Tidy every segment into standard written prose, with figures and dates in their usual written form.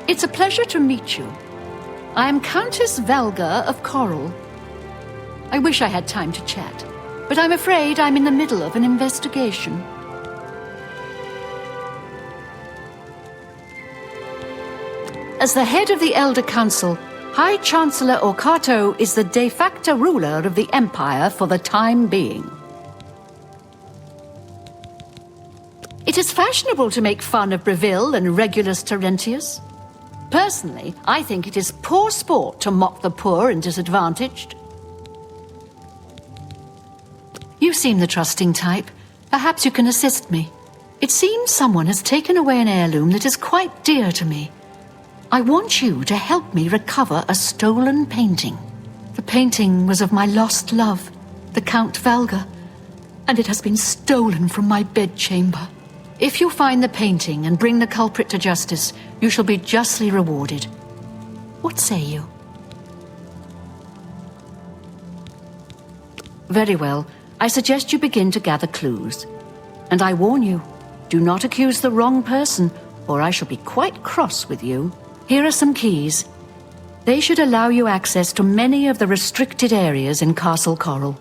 It's a pleasure to meet you. I am Countess Valga of Coral. I wish I had time to chat, but I'm afraid I'm in the middle of an investigation. As the head of the Elder Council, High Chancellor Orcato is the de facto ruler of the Empire for the time being. It is fashionable to make fun of Breville and Regulus Terentius. Personally, I think it is poor sport to mock the poor and disadvantaged. You seem the trusting type. Perhaps you can assist me. It seems someone has taken away an heirloom that is quite dear to me. I want you to help me recover a stolen painting. The painting was of my lost love, the Count Valga, and it has been stolen from my bedchamber. If you find the painting and bring the culprit to justice, you shall be justly rewarded. What say you? Very well. I suggest you begin to gather clues. And I warn you, do not accuse the wrong person, or I shall be quite cross with you. Here are some keys. They should allow you access to many of the restricted areas in Castle Coral.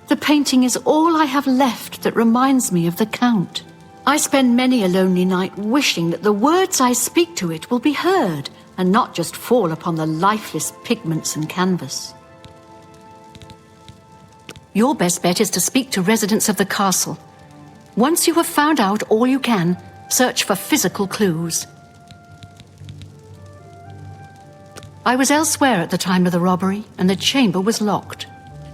The painting is all I have left that reminds me of the Count. I spend many a lonely night wishing that the words I speak to it will be heard and not just fall upon the lifeless pigments and canvas. Your best bet is to speak to residents of the castle. Once you have found out all you can, search for physical clues. I was elsewhere at the time of the robbery, and the chamber was locked.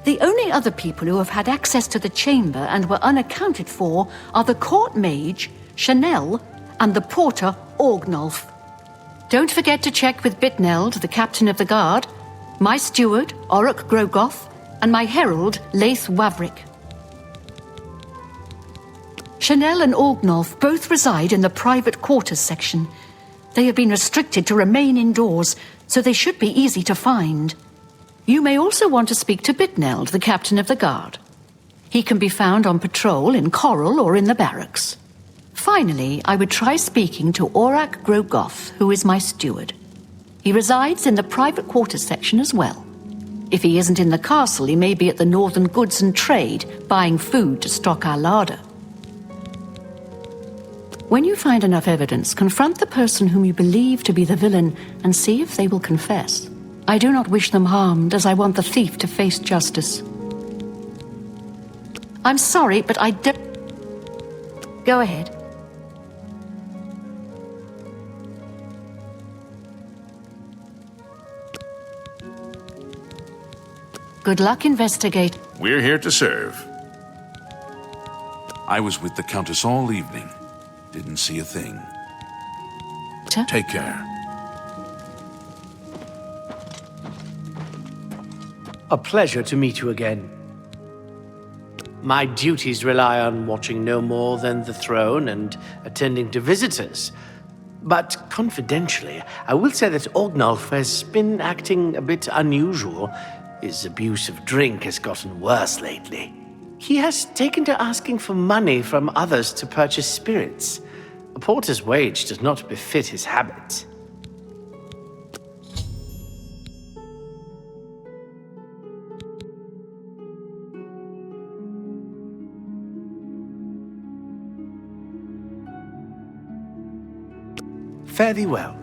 The only other people who have had access to the chamber and were unaccounted for are the court mage, Chanel, and the porter, Orgnolf. Don't forget to check with Bitneld, the captain of the guard, my steward, Orok Grogoth, and my herald, Laith Wavrick. Chanel and Orgnolf both reside in the private quarters section. They have been restricted to remain indoors, so they should be easy to find. You may also want to speak to Bitneld, the captain of the guard. He can be found on patrol in Coral or in the barracks. Finally, I would try speaking to Orok Grogoth, who is my steward. He resides in the private quarters section as well. If he isn't in the castle, he may be at the Northern Goods and Trade, buying food to stock our larder. When you find enough evidence, confront the person whom you believe to be the villain and see if they will confess. I do not wish them harmed, as I want the thief to face justice. I'm sorry, but I don't... Go ahead. Good luck, investigate. We're here to serve. I was with the Countess all evening. Didn't see a thing. Take care. A pleasure to meet you again. My duties rely on watching no more than the throne and attending to visitors. But confidentially, I will say that Orgnolf has been acting a bit unusual. His abuse of drink has gotten worse lately. He has taken to asking for money from others to purchase spirits. A porter's wage does not befit his habits. Fare thee well.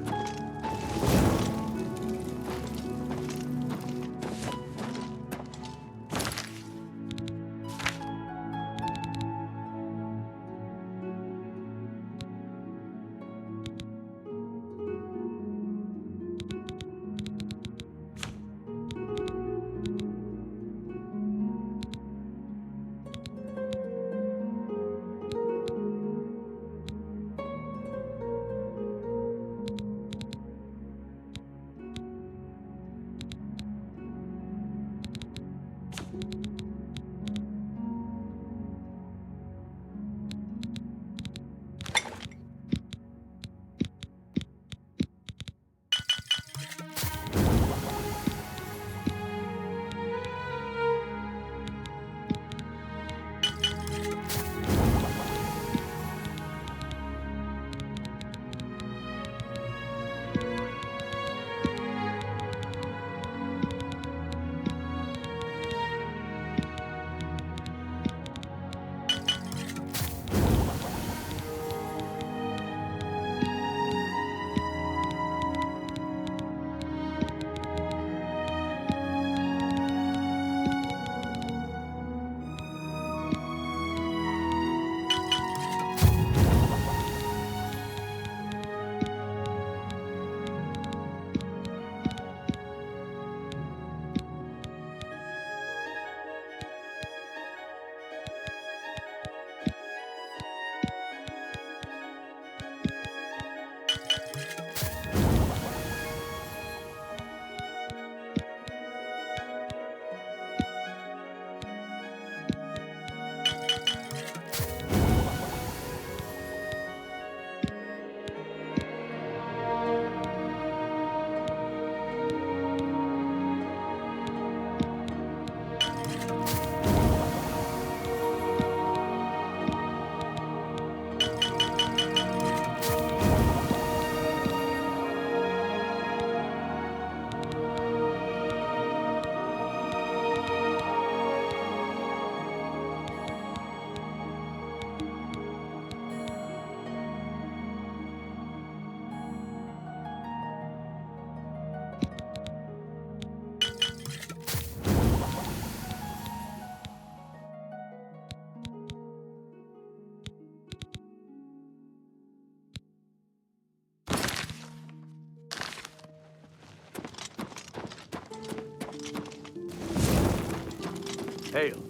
Hail.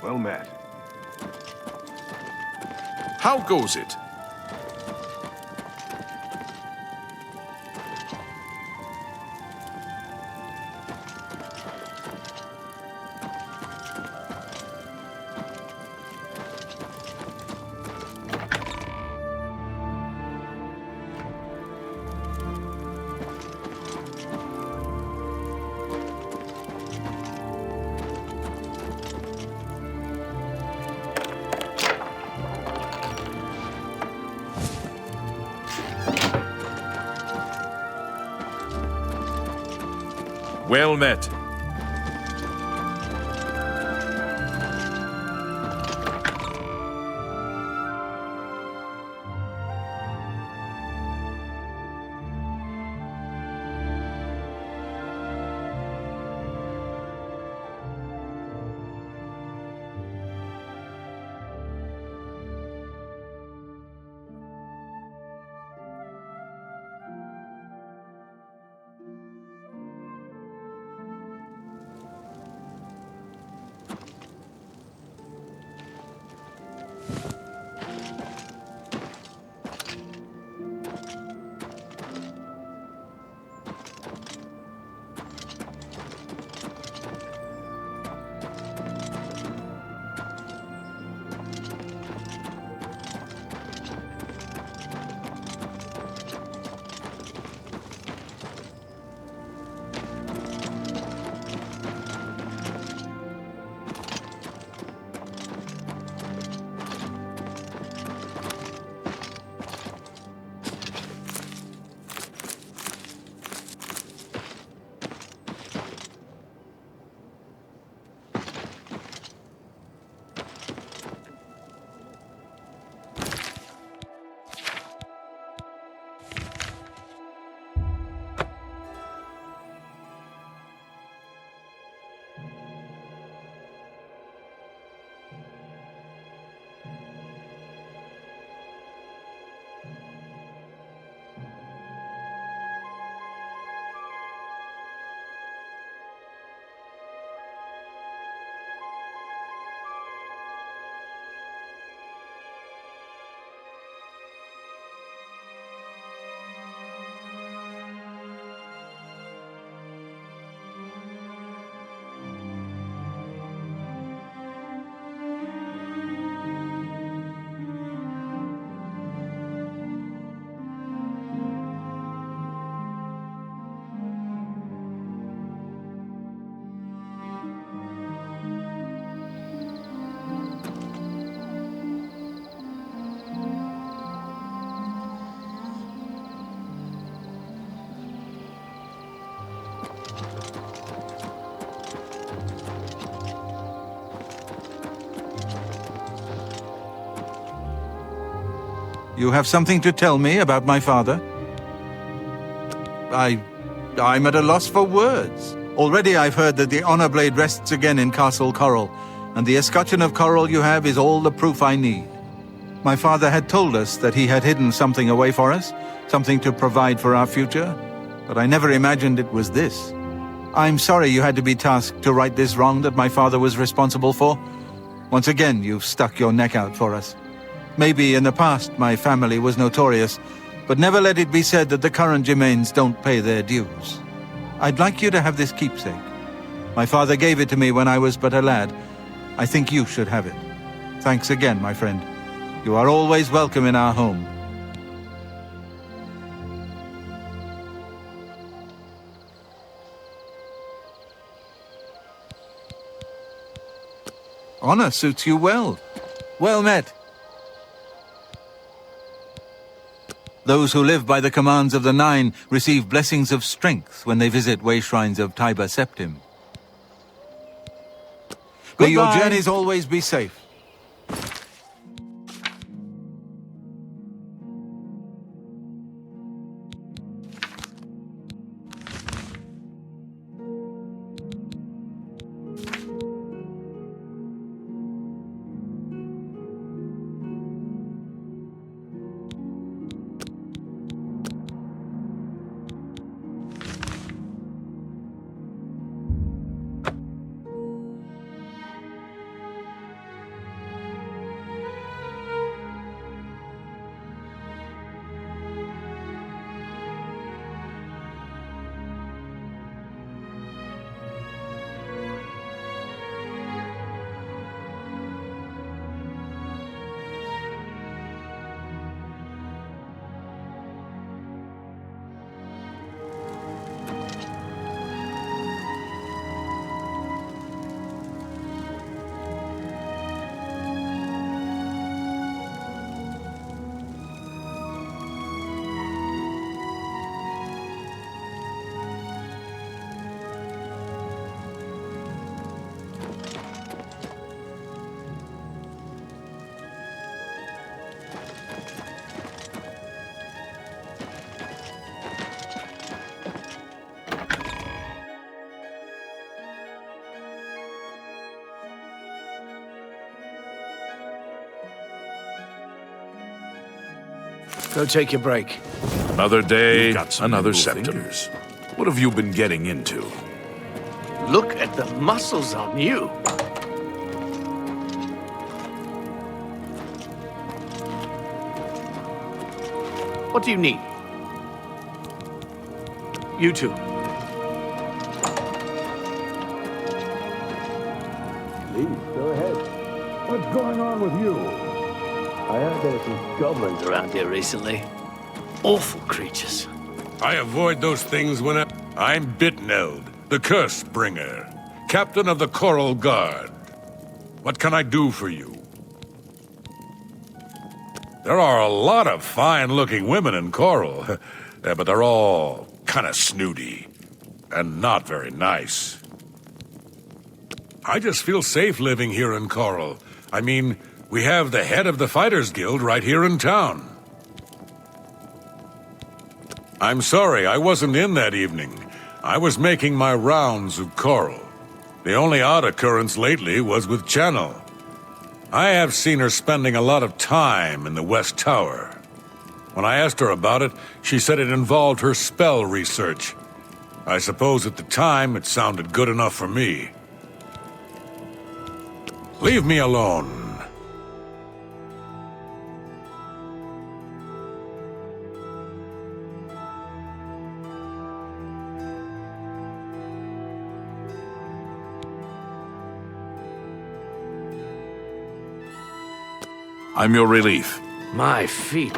Well met. How goes it? Well met. You have something to tell me about my father? I'm at a loss for words. Already I've heard that the honor blade rests again in Castle Coral, and the escutcheon of coral you have is all the proof I need. My father had told us that he had hidden something away for us, something to provide for our future, but I never imagined it was this. I'm sorry you had to be tasked to right this wrong that my father was responsible for. Once again, you've stuck your neck out for us. Maybe in the past my family was notorious, but never let it be said that the current Germains don't pay their dues. I'd like you to have this keepsake. My father gave it to me when I was but a lad. I think you should have it. Thanks again, my friend. You are always welcome in our home. Honor suits you well. Well met. Those who live by the commands of the Nine receive blessings of strength when they visit way shrines of Tiber Septim. May your journeys always be safe. Go take your break. Another day, You've got some another cool septum. fingers. What have you been getting into? Look at the muscles on you. What do you need? You too. Please, go ahead. What's going on with you? I heard there were some goblins around here recently. Awful creatures. I avoid those things when I'm Bitneld, the Curse Bringer, captain of the Coral Guard. What can I do for you? There are a lot of fine-looking women in Coral, but they're all kind of snooty and not very nice. I just feel safe living here in Coral. I mean, we have the head of the Fighters Guild right here in town. I'm sorry, I wasn't in that evening. I was making my rounds of Coral. The only odd occurrence lately was with Channel. I have seen her spending a lot of time in the West Tower. When I asked her about it, she said it involved her spell research. I suppose at the time it sounded good enough for me. Leave me alone. I'm your relief. My feet.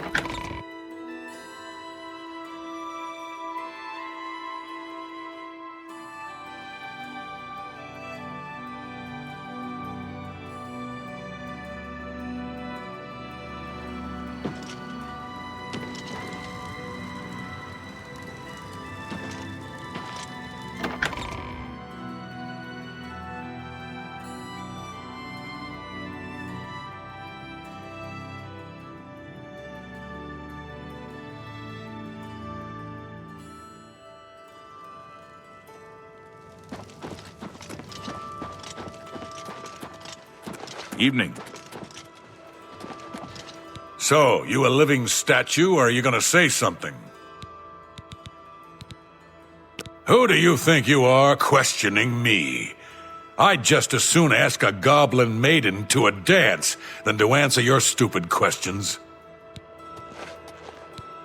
Evening. So, you a living statue, or are you gonna say something? Who do you think you are questioning me? I'd just as soon ask a goblin maiden to a dance than to answer your stupid questions.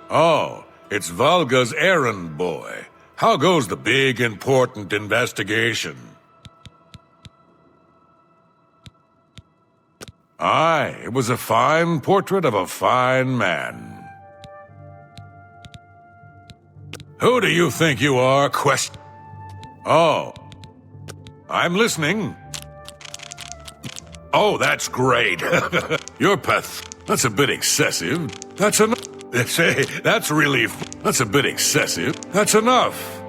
Oh, it's Valga's errand boy. How goes the big, important investigation? Aye, it was a fine portrait of a fine man. Who do you think you are, Oh, I'm listening. Oh, that's great. You're That's a bit excessive. That's enough. Say, that's really... That's a bit excessive. That's enough.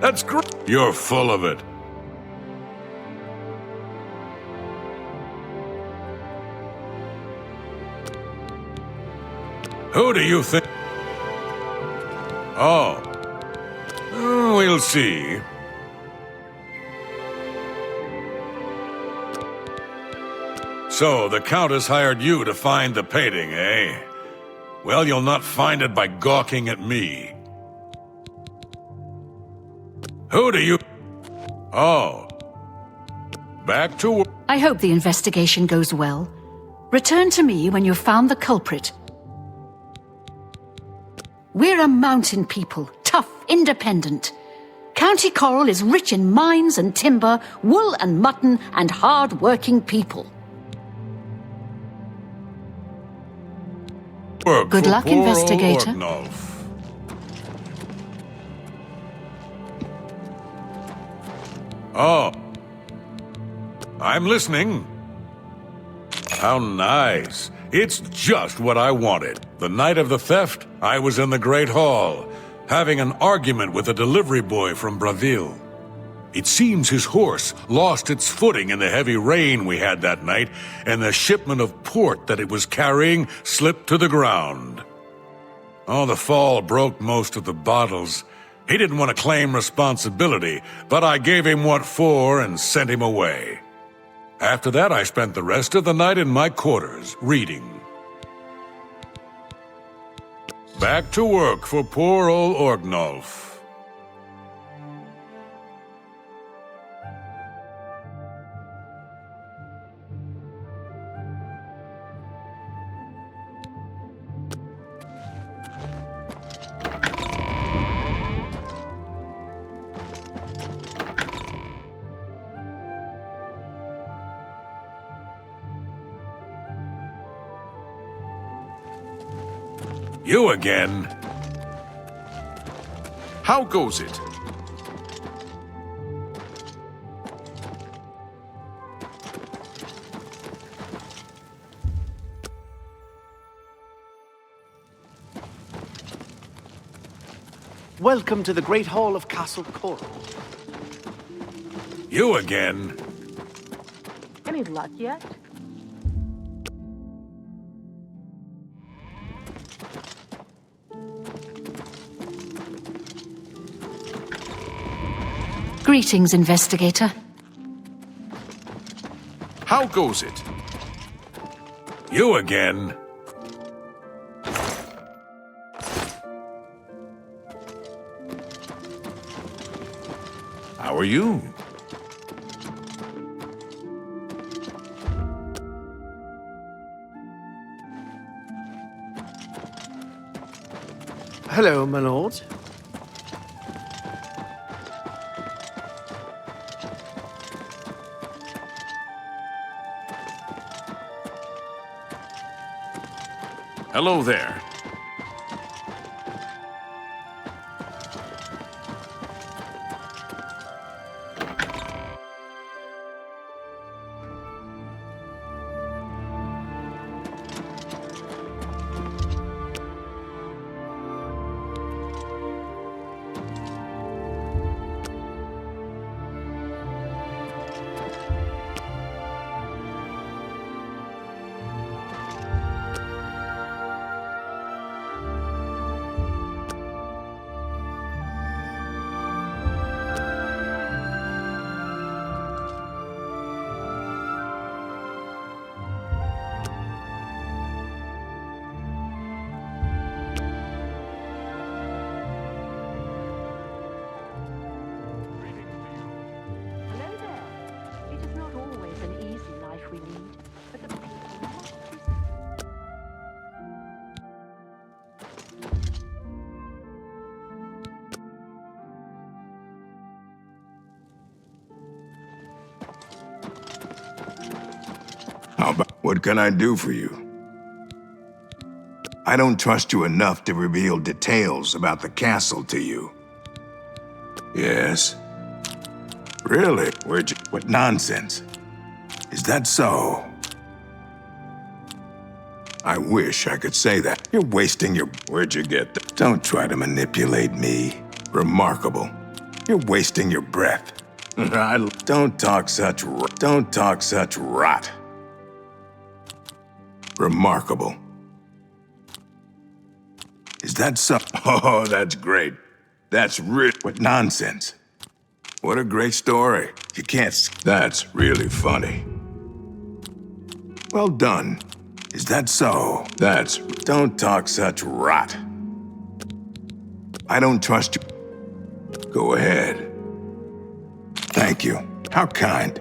That's great. You're full of it. Who do you think? Oh. We'll see. So, the Countess hired you to find the painting, eh? Well, you'll not find it by gawking at me. Who do you... Oh. Back to work. I hope the investigation goes well. Return to me when you've found the culprit. We're a mountain people, tough, independent. County Coral is rich in mines and timber, wool and mutton, and hard-working people. Good luck, investigator. Oh. I'm listening. How nice. It's just what I wanted. The night of the theft, I was in the Great Hall, having an argument with a delivery boy from Braville. It seems his horse lost its footing in the heavy rain we had that night, and the shipment of port that it was carrying slipped to the ground. Oh, the fall broke most of the bottles. He didn't want to claim responsibility, but I gave him what for and sent him away. After that, I spent the rest of the night in my quarters, reading. Back to work for poor old Orgnolf. You again? How goes it? Welcome to the Great Hall of Castle Coral. You again? Any luck yet? Greetings, investigator. How goes it? You again? How are you? Hello, my lord. Hello there. What can I do for you? I don't trust you enough to reveal details about the castle to you. Yes? Really? What nonsense. Is that so? I wish I could say that. You're wasting your... Where'd you get that? Don't try to manipulate me. Remarkable. You're wasting your breath. Don't talk such rot. Remarkable. Is that so? Oh, that's great. That's what nonsense. What a great story. You can't... That's really funny. Well done. Is that so? That's... Don't talk such rot. I don't trust you. Go ahead. Thank you. How kind.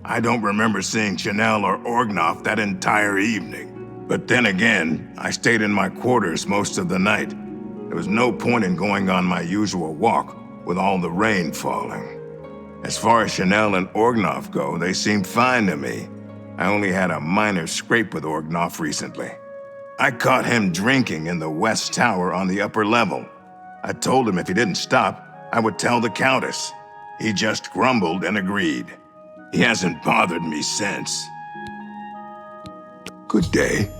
I don't remember seeing Chanel or Orgnoff that entire evening. But then again, I stayed in my quarters most of the night. There was no point in going on my usual walk with all the rain falling. As far as Chanel and Orgnoff go, they seemed fine to me. I only had a minor scrape with Orgnoff recently. I caught him drinking in the West Tower on the upper level. I told him if he didn't stop, I would tell the Countess. He just grumbled and agreed. He hasn't bothered me since. Good day.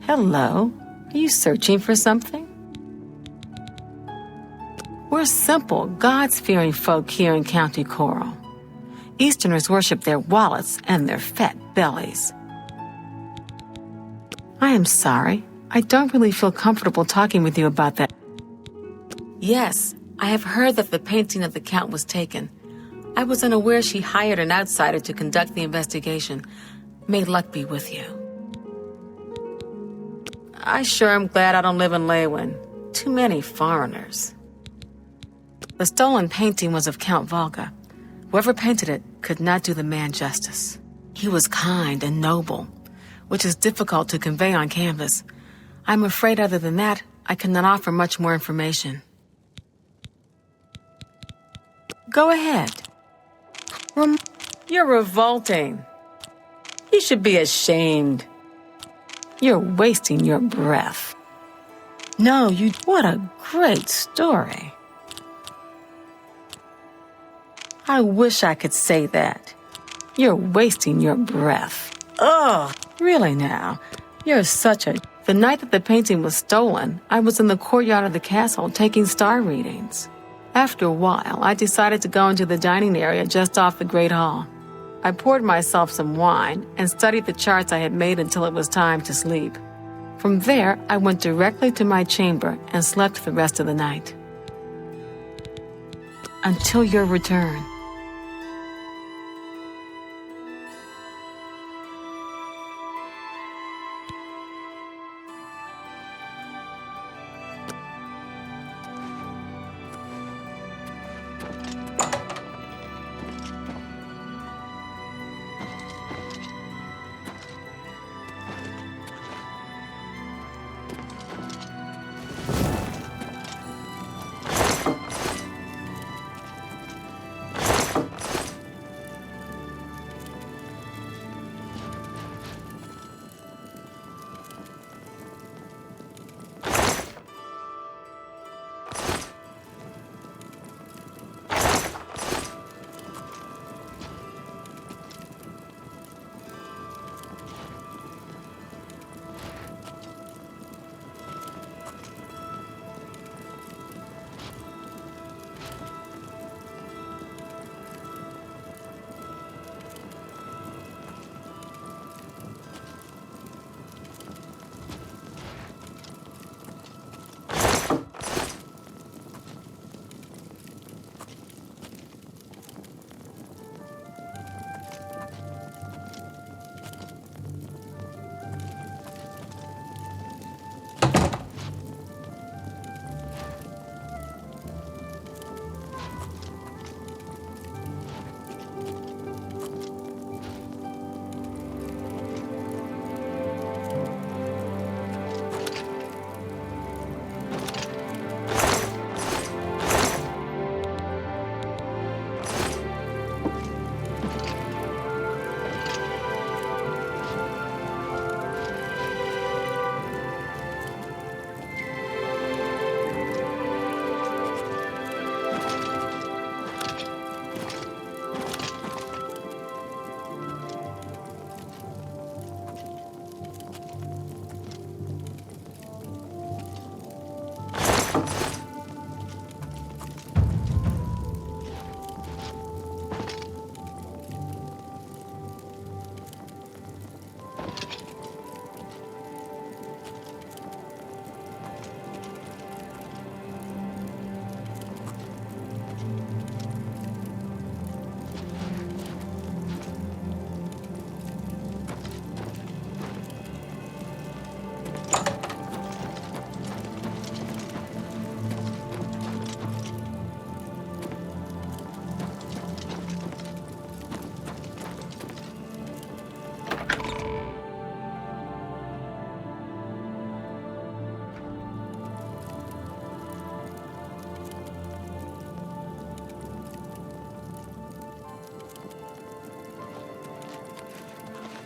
Hello. Are you searching for something? We're simple, God-fearing folk here in County Coral. Easterners worship their wallets and their fat bellies. I am sorry. I don't really feel comfortable talking with you about that. Yes, I have heard that the painting of the Count was taken. I was unaware she hired an outsider to conduct the investigation. May luck be with you. I sure am glad I don't live in Leywin. Too many foreigners. The stolen painting was of Count Volga. Whoever painted it could not do the man justice. He was kind and noble, which is difficult to convey on canvas. I'm afraid other than that, I cannot offer much more information. Go ahead. You're revolting. You should be ashamed. You're wasting your breath. No, what a great story. I wish I could say that. You're wasting your breath. Ugh, really now. You're such a... The night that the painting was stolen, I was in the courtyard of the castle taking star readings. After a while, I decided to go into the dining area just off the Great Hall. I poured myself some wine and studied the charts I had made until it was time to sleep. From there, I went directly to my chamber and slept the rest of the night. Until your return.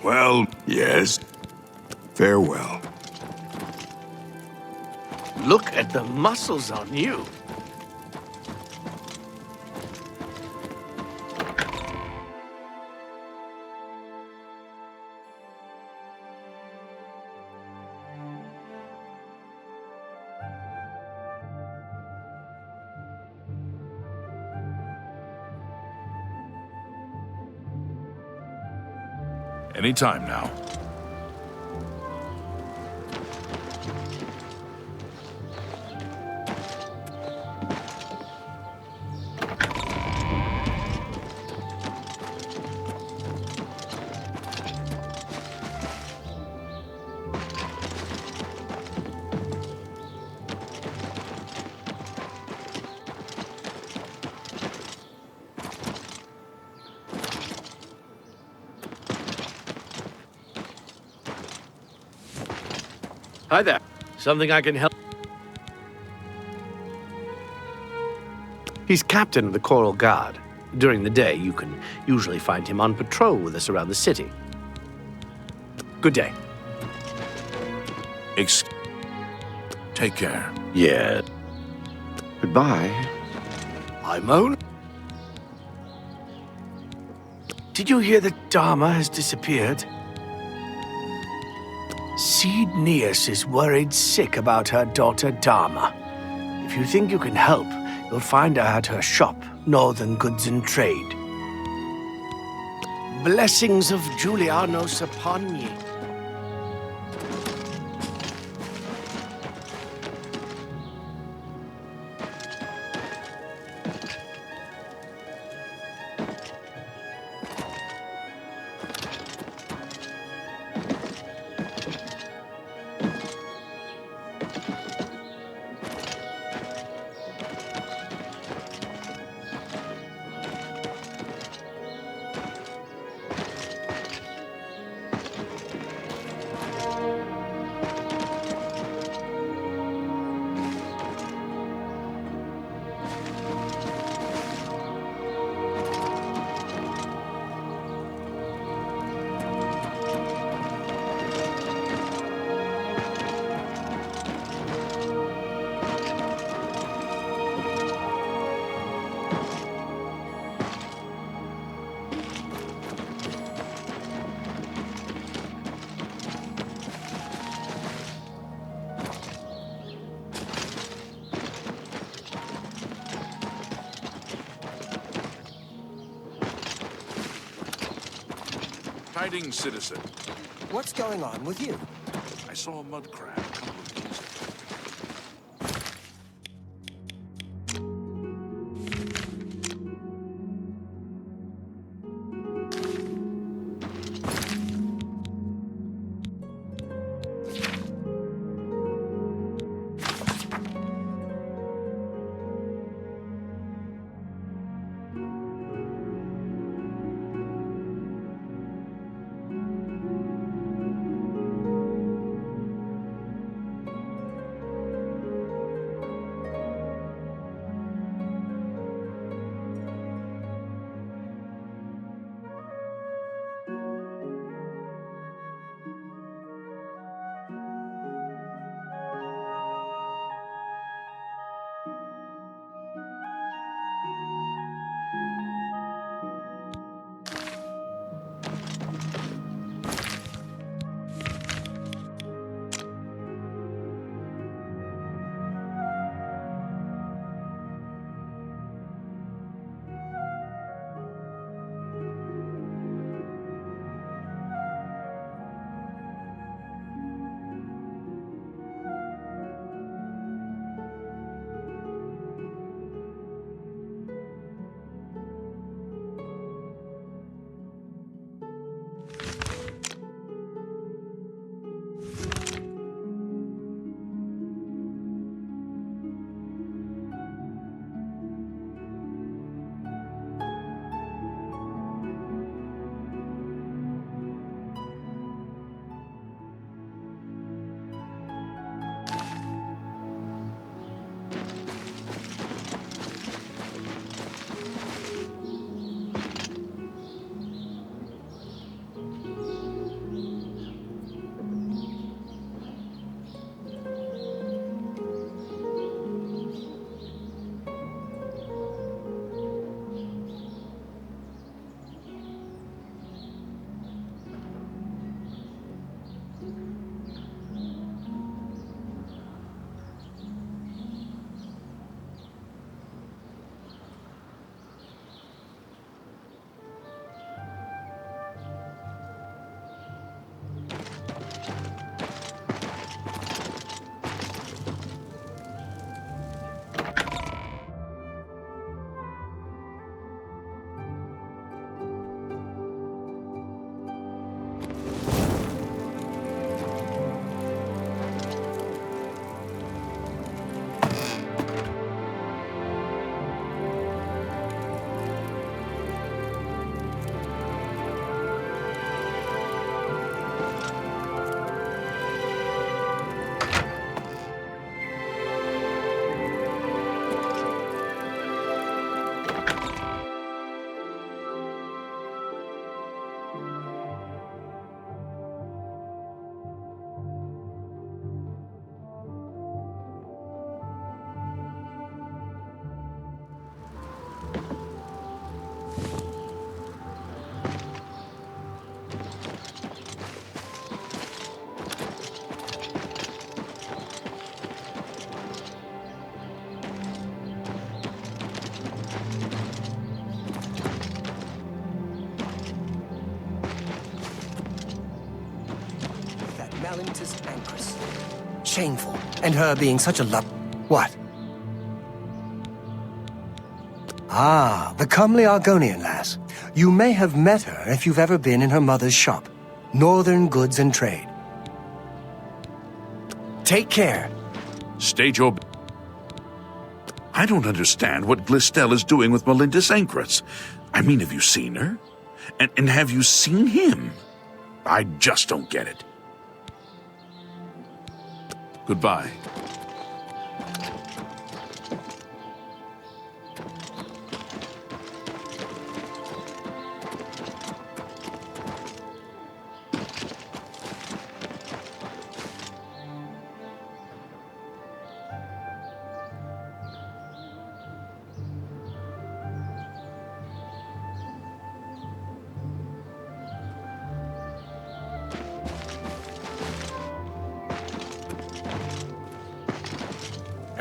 Well, yes. Farewell. Look at the muscles on you. Any time now. Hi there. Something I can help? He's captain of the Coral Guard. During the day, you can usually find him on patrol with us around the city. Good day. Take care. Yeah. Goodbye. I'm on. Did you hear that Dharma has disappeared? Seed Neas is worried sick about her daughter Dharma. If you think you can help, you'll find her at her shop, Northern Goods and Trade. Blessings of Julianos upon ye. Tidings, citizen. What's going on with you? I saw a mud crab a couple of days ago. talentist anchoress. Shameful. And her being such a What? Ah, the comely Argonian lass. You may have met her if you've ever been in her mother's shop. Northern Goods and Trade. Take care. Stage your... I don't understand what Glistel is doing with Melinda's anchoress. I mean, have you seen her? And have you seen him? I just don't get it. Goodbye.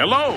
Hello!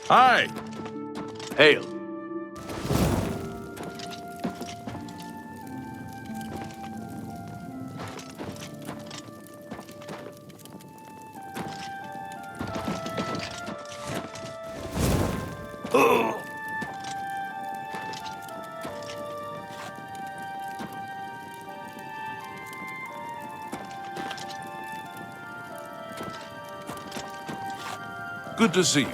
Hi! Hail. Good to see you.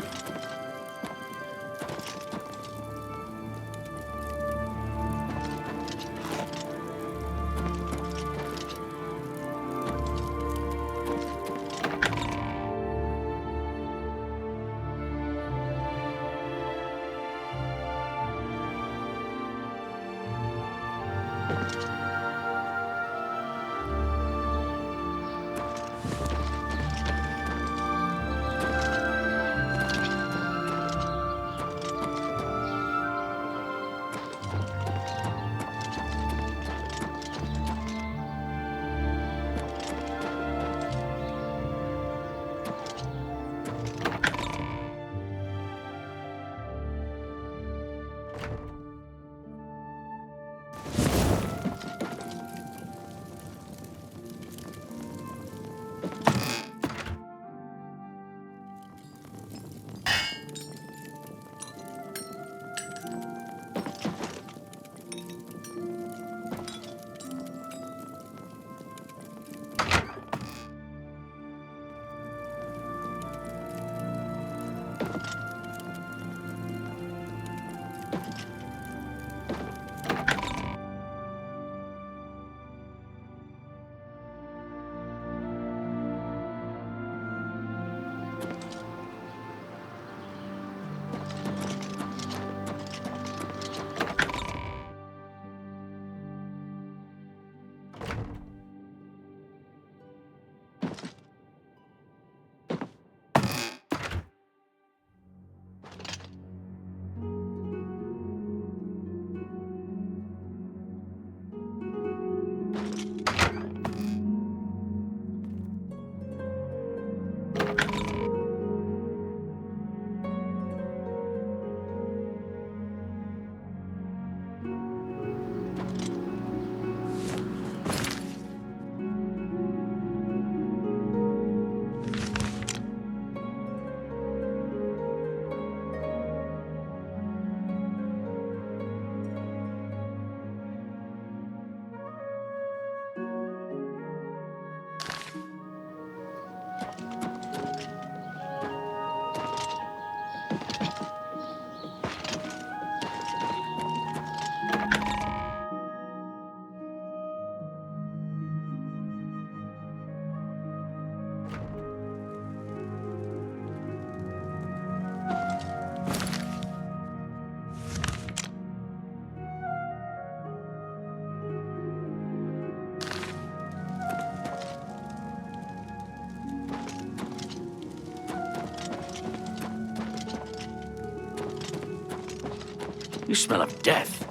You smell of death.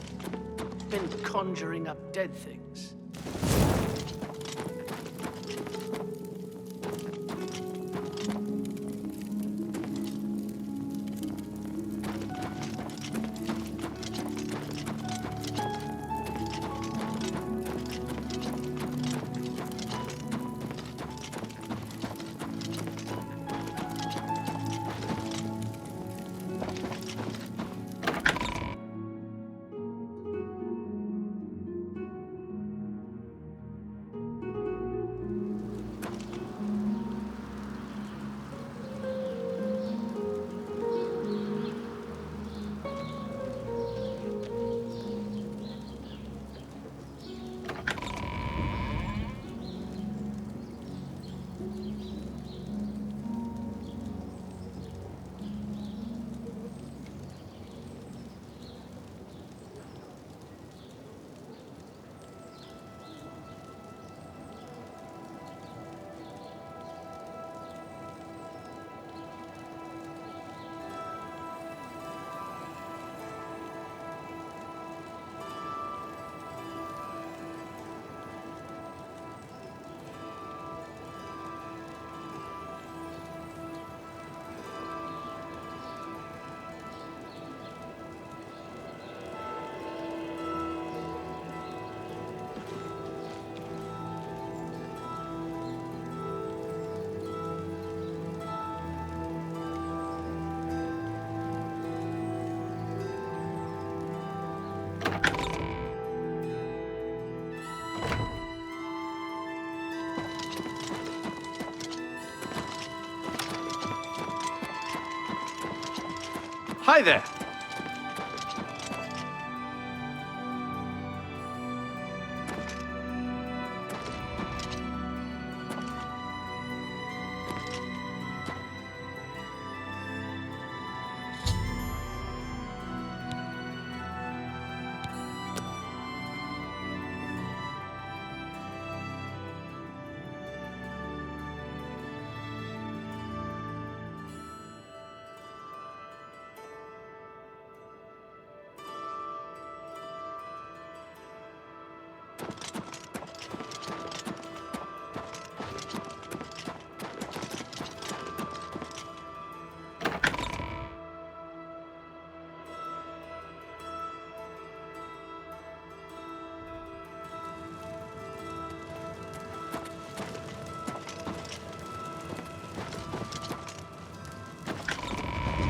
Been conjuring up dead things. Hi there.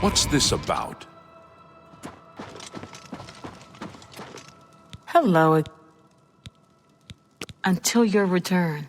What's this about? Hello. Until your return.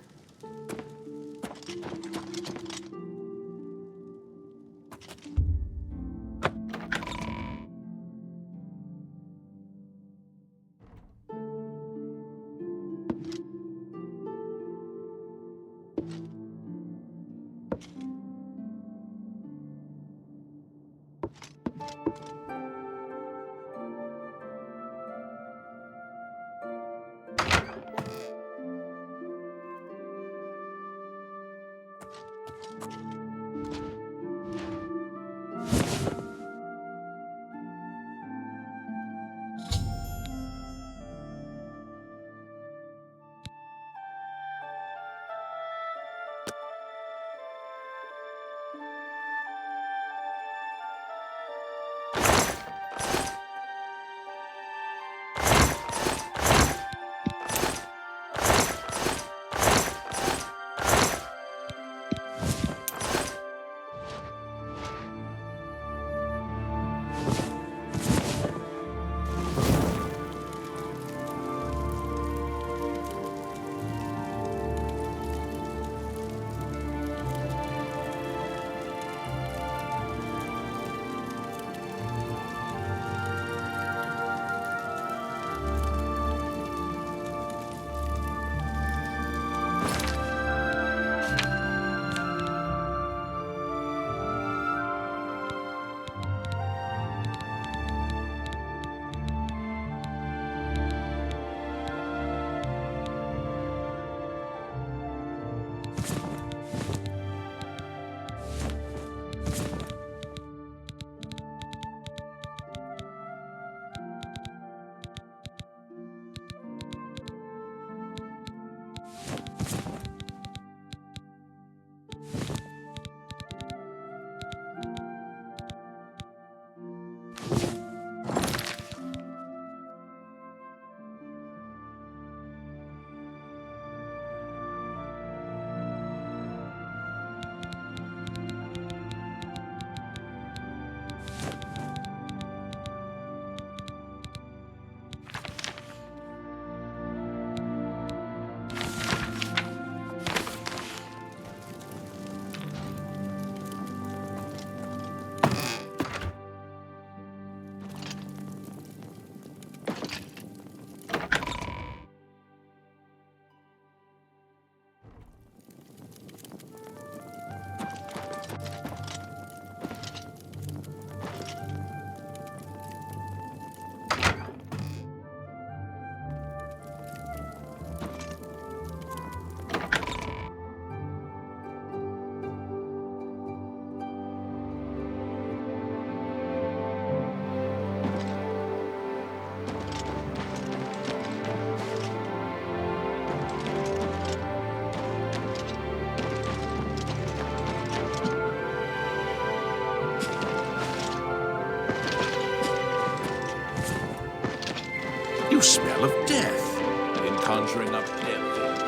You smell of death in conjuring up dead things.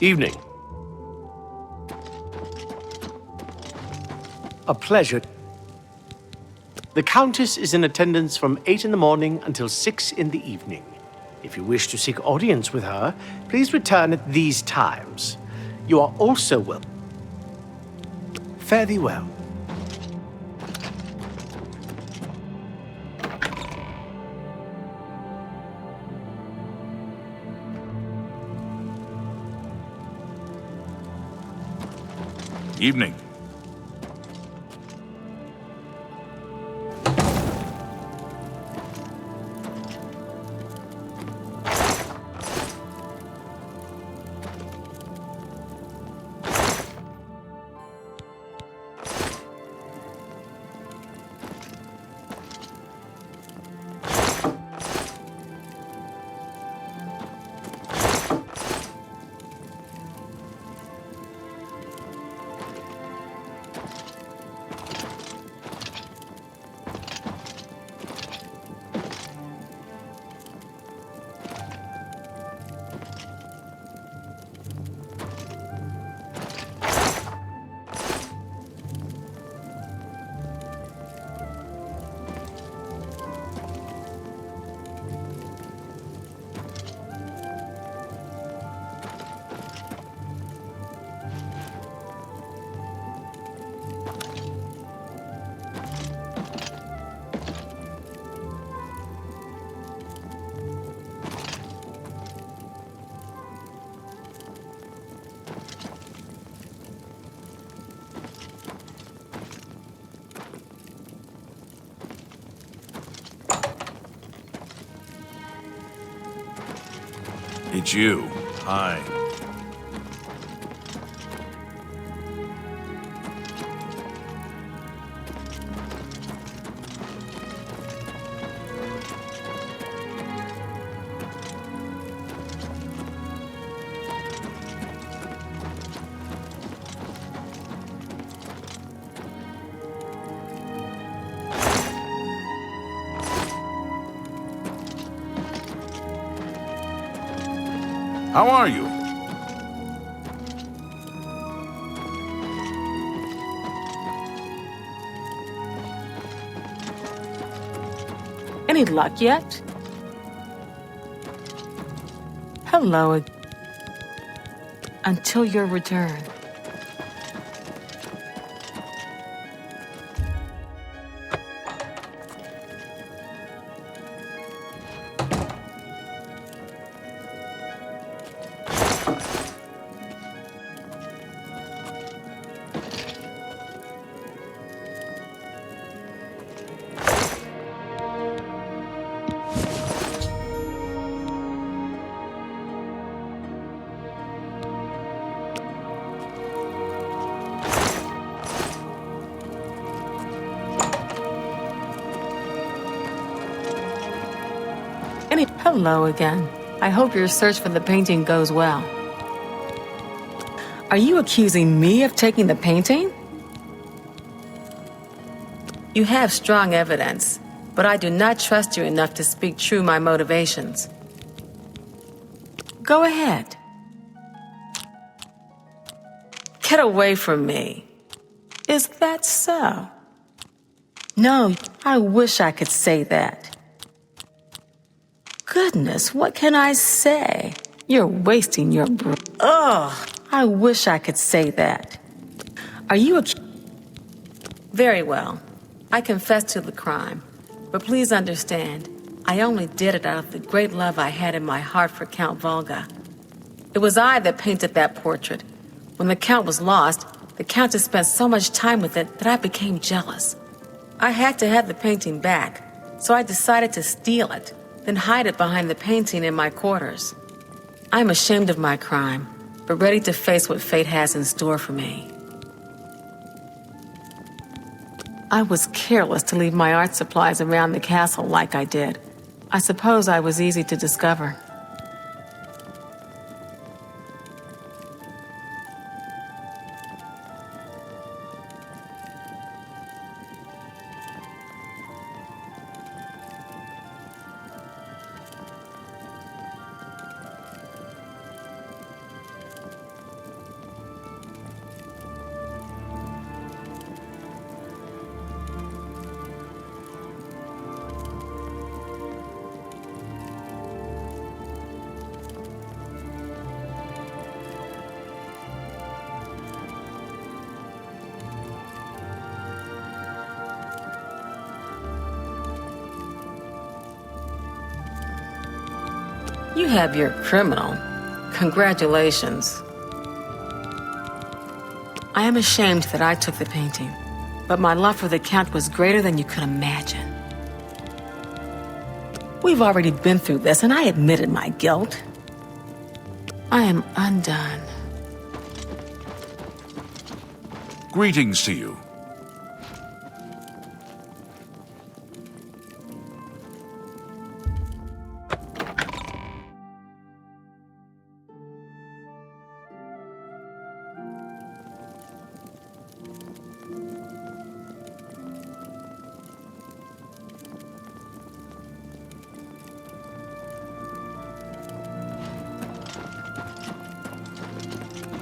Evening. A pleasure. The Countess is in attendance from 8 in the morning until 6 in the evening. If you wish to seek audience with her, please return at these times. You are also welcome. Fare thee well. Evening. It's you. Hi. How are you? Any luck yet? Hello. Until your return. Hello again. I hope your search for the painting goes well. Are you accusing me of taking the painting? You have strong evidence, but I do not trust you enough to speak true my motivations. Go ahead. Get away from me. Is that so? No, I wish I could say that. Goodness, what can I say? You're wasting your breath. Ugh, I wish I could say that. Are you Very well. I confess to the crime. But please understand, I only did it out of the great love I had in my heart for Count Volga. It was I that painted that portrait. When the Count was lost, the Countess spent so much time with it that I became jealous. I had to have the painting back, so I decided to steal it, then hide it behind the painting in my quarters. I'm ashamed of my crime, but ready to face what fate has in store for me. I was careless to leave my art supplies around the castle like I did. I suppose I was easy to discover. You have your criminal. Congratulations. I am ashamed that I took the painting, but my love for the Count was greater than you could imagine. We've already been through this, and I admitted my guilt. I am undone. Greetings to you.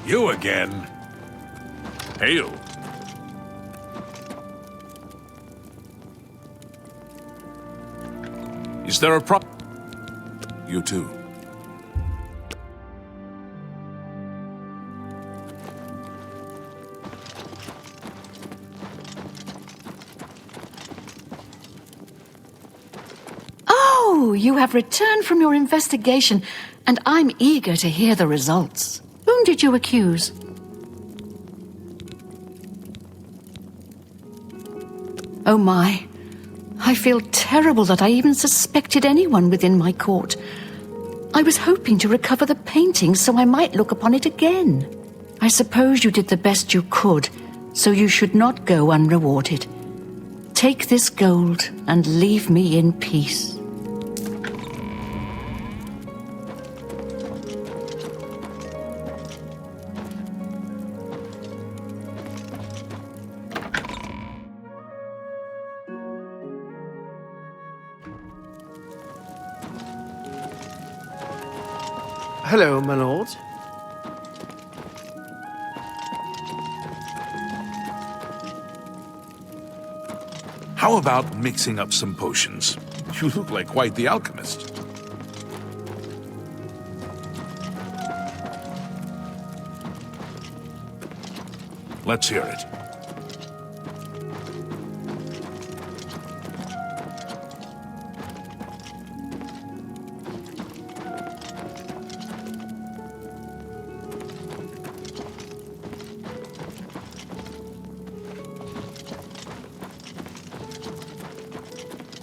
You again? Hail. Is there a You too. Oh, you have returned from your investigation, and I'm eager to hear the results. Whom did you accuse? Oh my. I feel terrible that I even suspected anyone within my court. I was hoping to recover the painting so I might look upon it again. I suppose you did the best you could, so you should not go unrewarded. Take this gold and leave me in peace. Hello, my lord. How about mixing up some potions? You look like quite the alchemist. Let's hear it.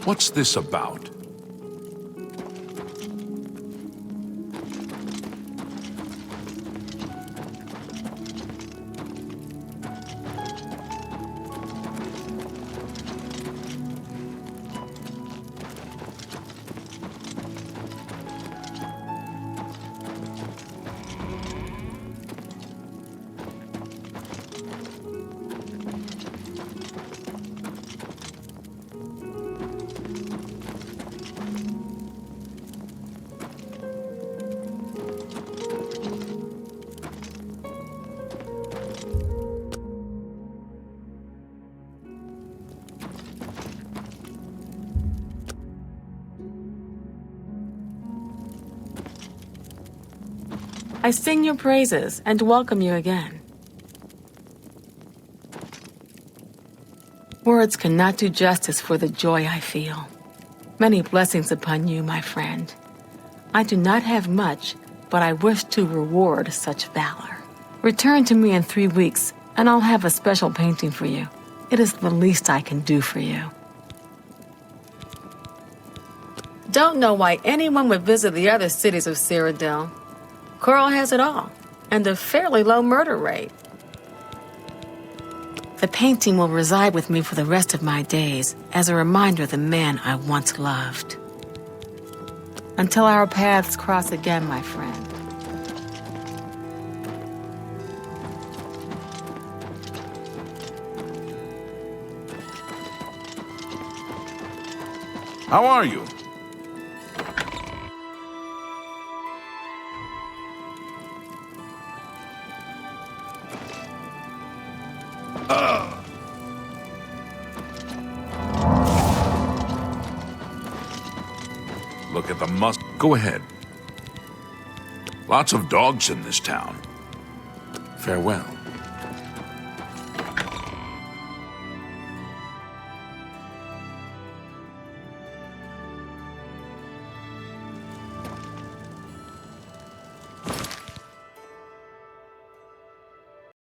What's this about? I sing your praises and welcome you again. Words cannot do justice for the joy I feel. Many blessings upon you, my friend. I do not have much, but I wish to reward such valor. Return to me in 3 weeks, and I'll have a special painting for you. It is the least I can do for you. Don't know why anyone would visit the other cities of Cyrodiil. Coral has it all, and a fairly low murder rate. The painting will reside with me for the rest of my days as a reminder of the man I once loved. Until our paths cross again, my friend. How are you? Look at the Go ahead. Lots of dogs in this town. Farewell.